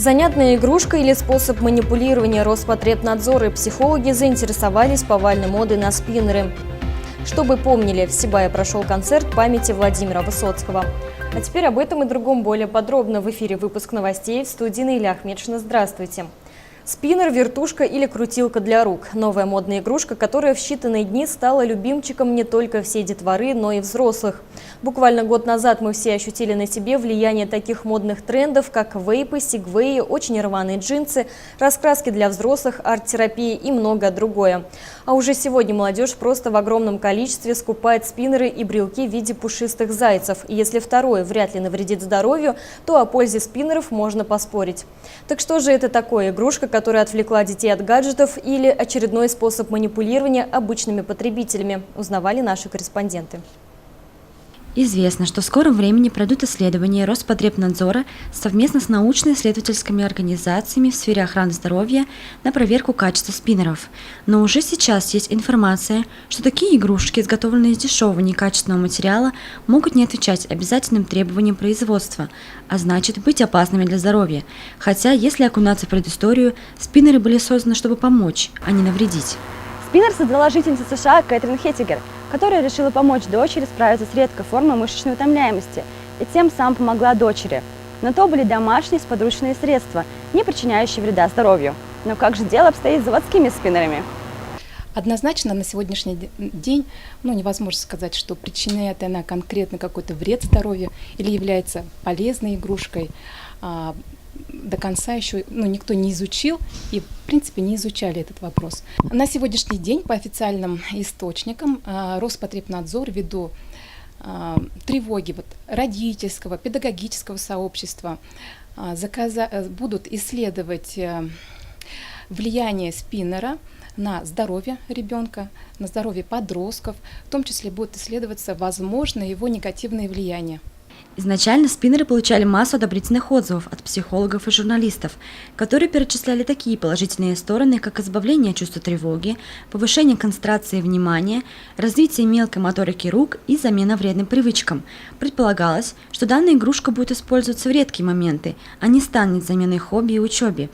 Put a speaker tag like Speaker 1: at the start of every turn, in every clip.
Speaker 1: Занятная игрушка или способ манипулирования Роспотребнадзора и психологи заинтересовались повальной модой на спиннеры. Чтобы помнили, в Сибае прошел концерт памяти Владимира Высоцкого. А теперь об этом и другом более подробно. В эфире выпуск новостей, в студии Наиля Ахмедшина. Здравствуйте. Спиннер, вертушка или крутилка для рук. Новая модная игрушка, которая в считанные дни стала любимчиком не только всей детворы, но и взрослых. Буквально год назад мы все ощутили на себе влияние таких модных трендов, как вейпы, сегвеи, очень рваные джинсы, раскраски для взрослых, арт-терапия и многое другое. А уже сегодня молодежь просто в огромном количестве скупает спиннеры и брелки в виде пушистых зайцев. И если второе вряд ли навредит здоровью, то о пользе спиннеров можно поспорить. Так что же это такое? Игрушка, которая отвлекла детей от гаджетов, или очередной способ манипулирования обычными потребителями, узнавали наши корреспонденты.
Speaker 2: Известно, что в скором времени пройдут исследования Роспотребнадзора совместно с научно-исследовательскими организациями в сфере охраны здоровья на проверку качества спиннеров. Но уже сейчас есть информация, что такие игрушки, изготовленные из дешевого некачественного материала, могут не отвечать обязательным требованиям производства, а значит быть опасными для здоровья. Хотя, если окунаться в предысторию, спиннеры были созданы, чтобы помочь, а не навредить.
Speaker 3: Спиннер создала жительница США Кэтрин Хеттигер, которая решила помочь дочери справиться с редкой формой мышечной утомляемости и тем самым помогла дочери. Но то были домашние сподручные средства, не причиняющие вреда здоровью. Но как же дело обстоит с заводскими спиннерами?
Speaker 4: Однозначно на сегодняшний день невозможно сказать, что причиняет она конкретно какой-то вред здоровью или является полезной игрушкой. До конца еще никто не изучил и, в принципе, не изучали этот вопрос. На сегодняшний день по официальным источникам Роспотребнадзор ввиду тревоги родительского, педагогического сообщества будут исследовать влияние спиннера на здоровье ребенка, на здоровье подростков, в том числе будут исследоваться возможные его негативные влияния.
Speaker 2: Изначально спиннеры получали массу одобрительных отзывов от психологов и журналистов, которые перечисляли такие положительные стороны, как избавление от чувства тревоги, повышение концентрации внимания, развитие мелкой моторики рук и замена вредным привычкам. Предполагалось, что данная игрушка будет использоваться в редкие моменты, а не станет заменой хобби и учебе.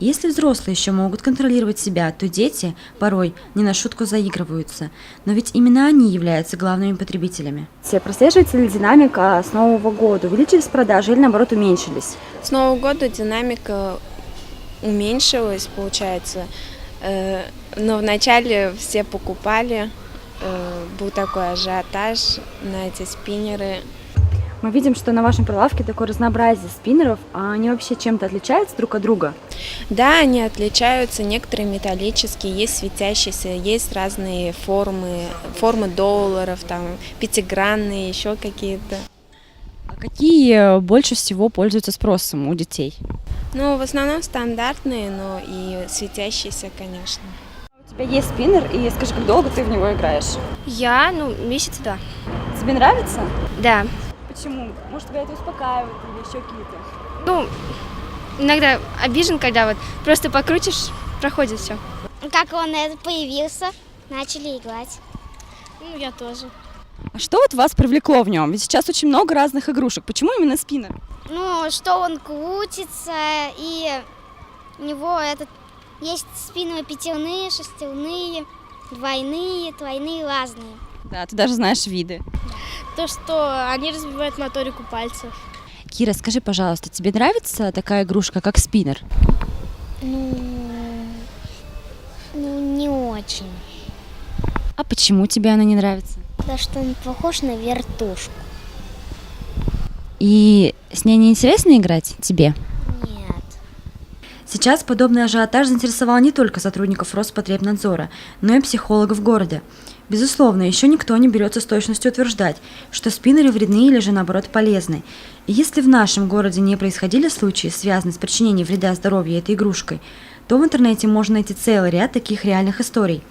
Speaker 2: И если взрослые еще могут контролировать себя, то дети порой не на шутку заигрываются. Но ведь именно они являются главными потребителями.
Speaker 3: Прослеживается ли динамика с Нового года? Увеличились продажи или, наоборот, уменьшились?
Speaker 5: С Нового года динамика уменьшилась, получается. Но вначале все покупали, был такой ажиотаж на эти спиннеры.
Speaker 3: Мы видим, что на вашем прилавке такое разнообразие спиннеров, а они вообще чем-то отличаются друг от друга?
Speaker 5: Да, они отличаются, некоторые металлические, есть светящиеся, есть разные формы долларов, пятигранные, еще какие-то.
Speaker 2: А какие больше всего пользуются спросом у детей?
Speaker 5: В основном стандартные, но и светящиеся, конечно.
Speaker 3: У тебя есть спиннер, и скажи, как долго ты в него играешь?
Speaker 6: Я, месяца 2.
Speaker 3: Тебе нравится?
Speaker 6: Да.
Speaker 3: Почему? Может, тебя это успокаивает или еще какие-то?
Speaker 6: Иногда обижен, когда просто покрутишь, проходит все.
Speaker 7: Как он появился, начали играть.
Speaker 6: Я тоже.
Speaker 3: А что вас привлекло в нем? Ведь сейчас очень много разных игрушек. Почему именно спиннер?
Speaker 7: Что он крутится, и у него есть спиннеры пятерные, шестерные, двойные, тройные, разные.
Speaker 3: Да, ты даже знаешь виды.
Speaker 6: То, что они развивают моторику пальцев.
Speaker 2: Кира, скажи, пожалуйста, тебе нравится такая игрушка, как спиннер?
Speaker 7: Не очень.
Speaker 2: А почему тебе она не нравится?
Speaker 7: Потому что он похож на вертушку.
Speaker 2: И с ней не интересно играть тебе?
Speaker 7: Нет.
Speaker 2: Сейчас подобный ажиотаж заинтересовал не только сотрудников Роспотребнадзора, но и психологов города. Безусловно, еще никто не берется с точностью утверждать, что спиннеры вредны или же наоборот полезны. И если в нашем городе не происходили случаи, связанные с причинением вреда здоровью этой игрушкой, то в интернете можно найти целый ряд таких реальных историй.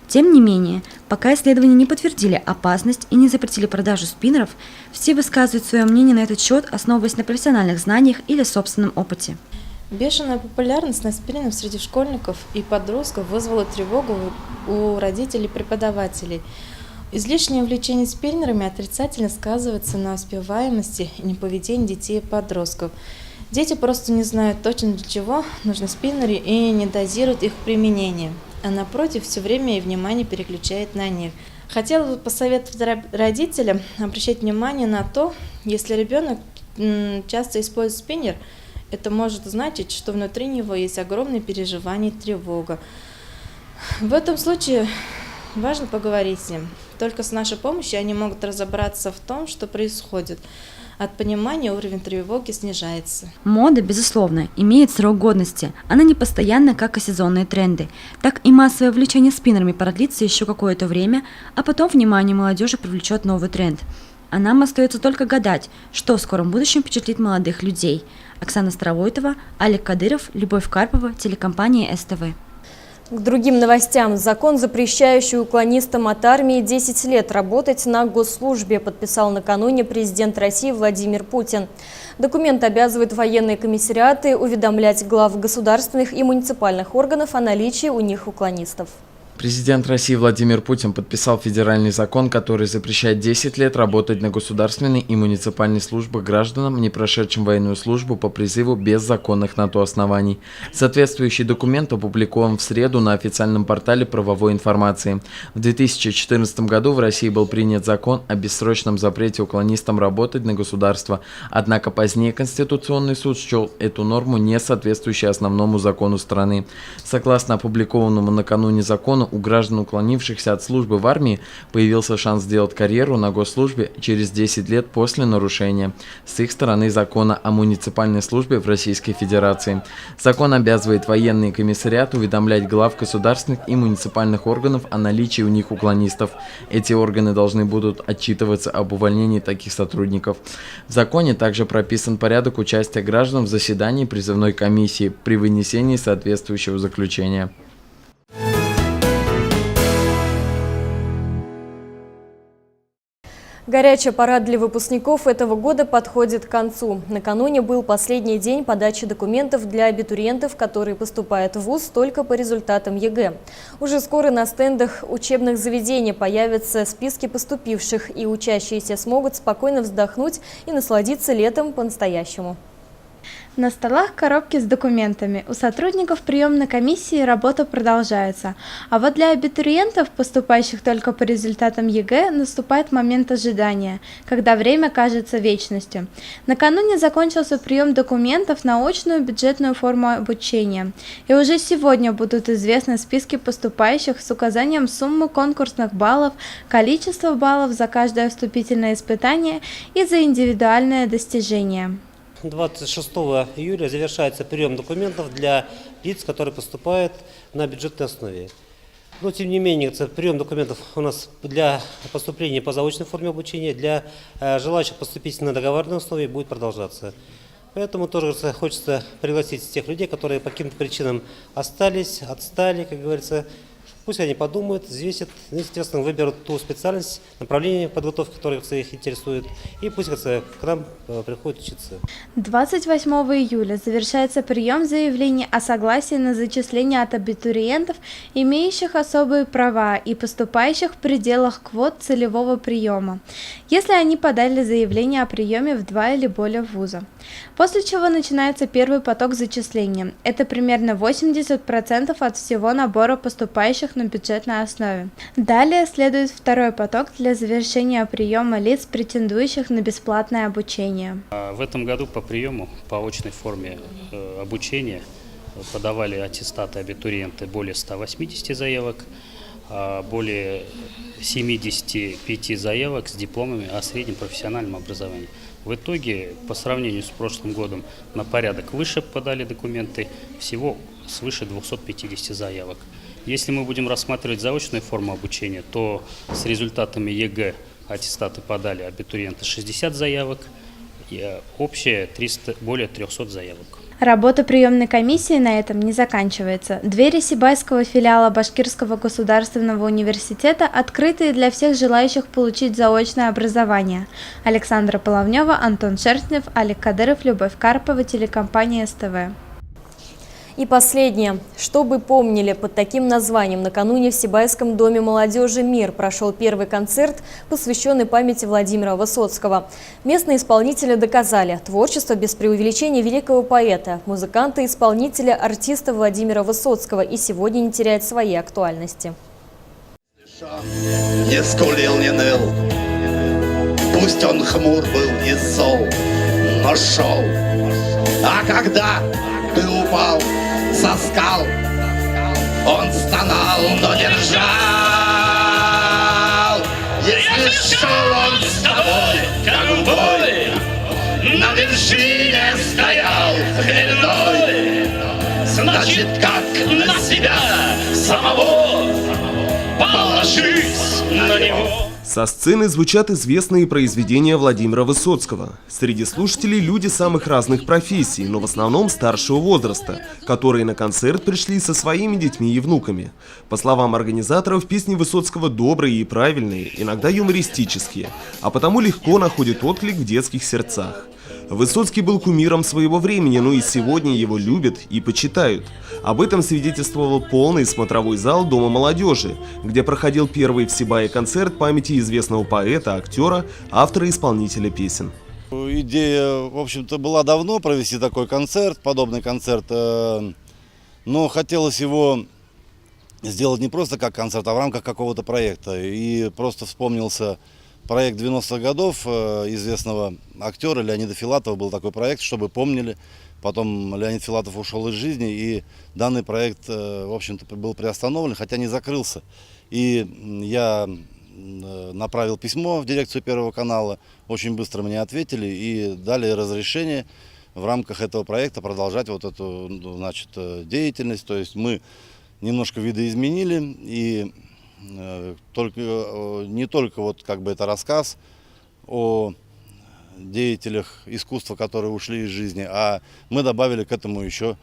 Speaker 2: Тем не менее, пока исследования не подтвердили опасность и не запретили продажу спиннеров, все высказывают свое мнение на этот счет, основываясь на профессиональных знаниях или собственном опыте.
Speaker 8: Бешеная популярность на спиннерах среди школьников и подростков вызвала тревогу у родителей и преподавателей. Излишнее увлечение спиннерами отрицательно сказывается на успеваемости и неповедении детей и подростков. Дети просто не знают точно, для чего нужны спиннеры и не дозируют их применение, а напротив, все время и внимание переключает на них. Хотела бы посоветовать родителям обращать внимание на то, если ребенок часто использует спиннер, это может значить, что внутри него есть огромные переживания и тревога. В этом случае важно поговорить с ним. Только с нашей помощью они могут разобраться в том, что происходит. От понимания уровень тревоги снижается.
Speaker 2: Мода, безусловно, имеет срок годности. Она не постоянна, как и сезонные тренды. Так и массовое влечение спиннерами продлится еще какое-то время, а потом внимание молодежи привлечет новый тренд. А нам остается только гадать, что в скором будущем впечатлит молодых людей. Оксана Старовойтова, Алик Кадыров, Любовь Карпова, телекомпания СТВ.
Speaker 1: К другим новостям. Закон, запрещающий уклонистам от армии 10 лет работать на госслужбе, подписал накануне президент России Владимир Путин. Документ обязывает военные комиссариаты уведомлять глав государственных и муниципальных органов о наличии у них уклонистов.
Speaker 9: Президент России Владимир Путин подписал федеральный закон, который запрещает 10 лет работать на государственной и муниципальной службах гражданам, не прошедшим военную службу по призыву без законных на то оснований. Соответствующий документ опубликован в среду на официальном портале правовой информации. В 2014 году в России был принят закон о бессрочном запрете уклонистам работать на государство, однако позднее Конституционный суд счел эту норму не соответствующей основному закону страны. Согласно опубликованному накануне закону, у граждан, уклонившихся от службы в армии, появился шанс сделать карьеру на госслужбе через 10 лет после нарушения с их стороны закона о муниципальной службе в Российской Федерации. Закон обязывает военные комиссариаты уведомлять глав государственных и муниципальных органов о наличии у них уклонистов. Эти органы должны будут отчитываться об увольнении таких сотрудников. В законе также прописан порядок участия граждан в заседании призывной комиссии при вынесении соответствующего заключения.
Speaker 1: Горячий парад для выпускников этого года подходит к концу. Накануне был последний день подачи документов для абитуриентов, которые поступают в вуз только по результатам ЕГЭ. Уже скоро на стендах учебных заведений появятся списки поступивших, и учащиеся смогут спокойно вздохнуть и насладиться летом по-настоящему.
Speaker 10: На столах коробки с документами. У сотрудников приемной комиссии работа продолжается. А вот для абитуриентов, поступающих только по результатам ЕГЭ, наступает момент ожидания, когда время кажется вечностью. Накануне закончился прием документов на очную бюджетную форму обучения. И уже сегодня будут известны списки поступающих с указанием суммы конкурсных баллов, количества баллов за каждое вступительное испытание и за индивидуальное достижение.
Speaker 11: 26 июля завершается прием документов для лиц, которые поступают на бюджетной основе. Но, тем не менее, прием документов у нас для поступления по заочной форме обучения, для желающих поступить на договорной основе будет продолжаться. Поэтому тоже хочется пригласить тех людей, которые по каким-то причинам остались, отстали, как говорится. Пусть они подумают, взвесят, естественно, выберут ту специальность, направление подготовки, которое их интересует, и пусть к нам приходят учиться.
Speaker 10: 28 июля завершается прием заявлений о согласии на зачисление от абитуриентов, имеющих особые права и поступающих в пределах квот целевого приема, если они подали заявление о приеме в 2 или более вуза. После чего начинается первый поток зачисления. Это примерно 80% от всего набора поступающих на бюджетной основе. Далее следует второй поток для завершения приема лиц, претендующих на бесплатное обучение.
Speaker 12: В этом году по приему по очной форме обучения подавали аттестаты абитуриенты более 180 заявок, более 75 заявок с дипломами о среднем профессиональном образовании. В итоге, по сравнению с прошлым годом, на порядок выше подали документы, всего свыше 250 заявок. Если мы будем рассматривать заочную форму обучения, то с результатами ЕГЭ аттестаты подали абитуриенты 60 заявок, и общее более 300 заявок.
Speaker 10: Работа приемной комиссии на этом не заканчивается. Двери Сибайского филиала Башкирского государственного университета открыты для всех желающих получить заочное образование. Александра Половнева, Антон Шерстнев, Алик Кадыров, Любовь Карпова, телекомпания СТВ.
Speaker 1: И последнее. Чтобы помнили, под таким названием накануне в Сибайском доме молодежи «Мир» прошел первый концерт, посвященный памяти Владимира Высоцкого. Местные исполнители доказали – творчество без преувеличения великого поэта, музыканта, исполнителя, артиста Владимира Высоцкого и сегодня не теряет своей актуальности.
Speaker 13: Не скулил, не ныл, пусть он хмур был и зол, но шел. А когда ты упал, соскал, он стонал, но держал. Если шел он с тобой, как в бой, на вершине стоял хмельной, значит, как на себя самого положись на него.
Speaker 14: Со сцены звучат известные произведения Владимира Высоцкого. Среди слушателей люди самых разных профессий, но в основном старшего возраста, которые на концерт пришли со своими детьми и внуками. По словам организаторов, песни Высоцкого добрые и правильные, иногда юмористические, а потому легко находят отклик в детских сердцах. Высоцкий был кумиром своего времени, но и сегодня его любят и почитают. Об этом свидетельствовал полный смотровой зал Дома молодежи, где проходил первый в Сибае концерт памяти известного поэта, актера, автора и исполнителя песен.
Speaker 15: Идея, в общем-то, была давно провести такой концерт, подобный концерт, но хотелось его сделать не просто как концерт, а в рамках какого-то проекта. И просто вспомнился проект 90-х годов известного актера Леонида Филатова, был такой проект, чтобы помнили. Потом Леонид Филатов ушел из жизни, и данный проект, в общем-то, был приостановлен, хотя не закрылся. И я направил письмо в дирекцию Первого канала, очень быстро мне ответили и дали разрешение в рамках этого проекта продолжать вот эту, значит, деятельность. То есть мы немножко видоизменили, и не только вот как бы это рассказ о деятелях искусства, которые ушли из жизни, а мы добавили к этому еще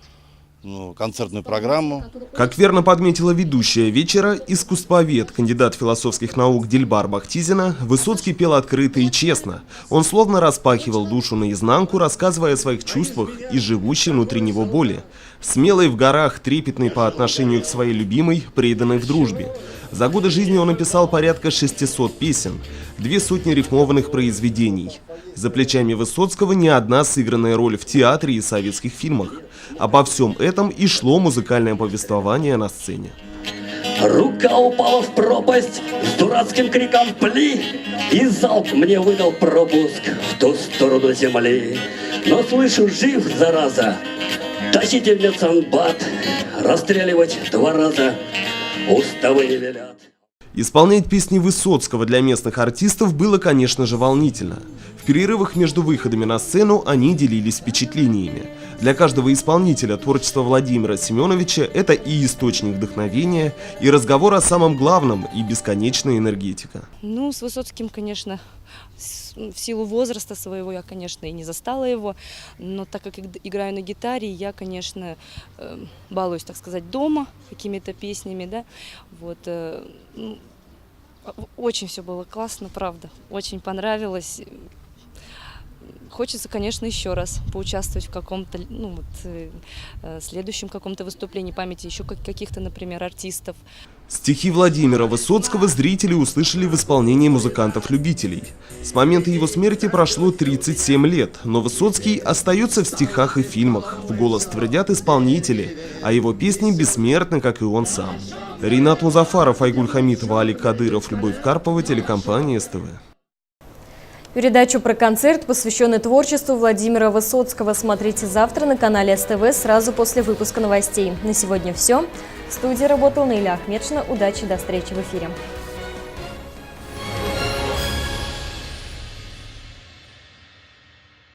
Speaker 15: концертную программу.
Speaker 14: Как верно подметила ведущая вечера, искусствовед, кандидат философских наук Дильбар Бахтизина, Высоцкий пел открыто и честно. Он словно распахивал душу наизнанку, рассказывая о своих чувствах и живущей внутри него боли. Смелый в горах, трепетный по отношению к своей любимой, преданной в дружбе. За годы жизни он написал порядка 600 песен, 200 рифмованных произведений. За плечами Высоцкого не одна сыгранная роль в театре и советских фильмах. Обо всем этом и шло музыкальное повествование на сцене.
Speaker 16: Рука упала в пропасть с дурацким криком «Пли!» И залп мне выдал пропуск в ту сторону земли. Но слышу, жив, зараза, тащите в медсанбат, расстреливать 2 раза уставы не велят.
Speaker 14: Исполнять песни Высоцкого для местных артистов было, конечно же, волнительно. В перерывах между выходами на сцену они делились впечатлениями. Для каждого исполнителя творчество Владимира Семеновича – это и источник вдохновения, и разговор о самом главном, и бесконечная энергетика.
Speaker 17: Ну, с Высоцким, конечно, в силу возраста своего я, конечно, и не застала его, но так как играю на гитаре, я, конечно, балуюсь, так сказать, дома какими-то песнями, да, вот. Очень все было классно, правда, очень понравилось. Хочется, конечно, еще раз поучаствовать в каком-то, следующем каком-то выступлении памяти еще каких-то, например, артистов.
Speaker 14: Стихи Владимира Высоцкого зрители услышали в исполнении музыкантов-любителей. С момента его смерти прошло 37 лет, но Высоцкий остается в стихах и фильмах, в голос твердят исполнители, а его песни бессмертны, как и он сам. Ринат Музафаров, Айгуль Хамитова, Алик Кадыров, Любовь Карпова, телекомпания СТВ.
Speaker 1: Передачу про концерт, посвященный творчеству Владимира Высоцкого, смотрите завтра на канале СТВ сразу после выпуска новостей. На сегодня все. В студии работал Наиля Ахмедшина. Удачи, до встречи в эфире.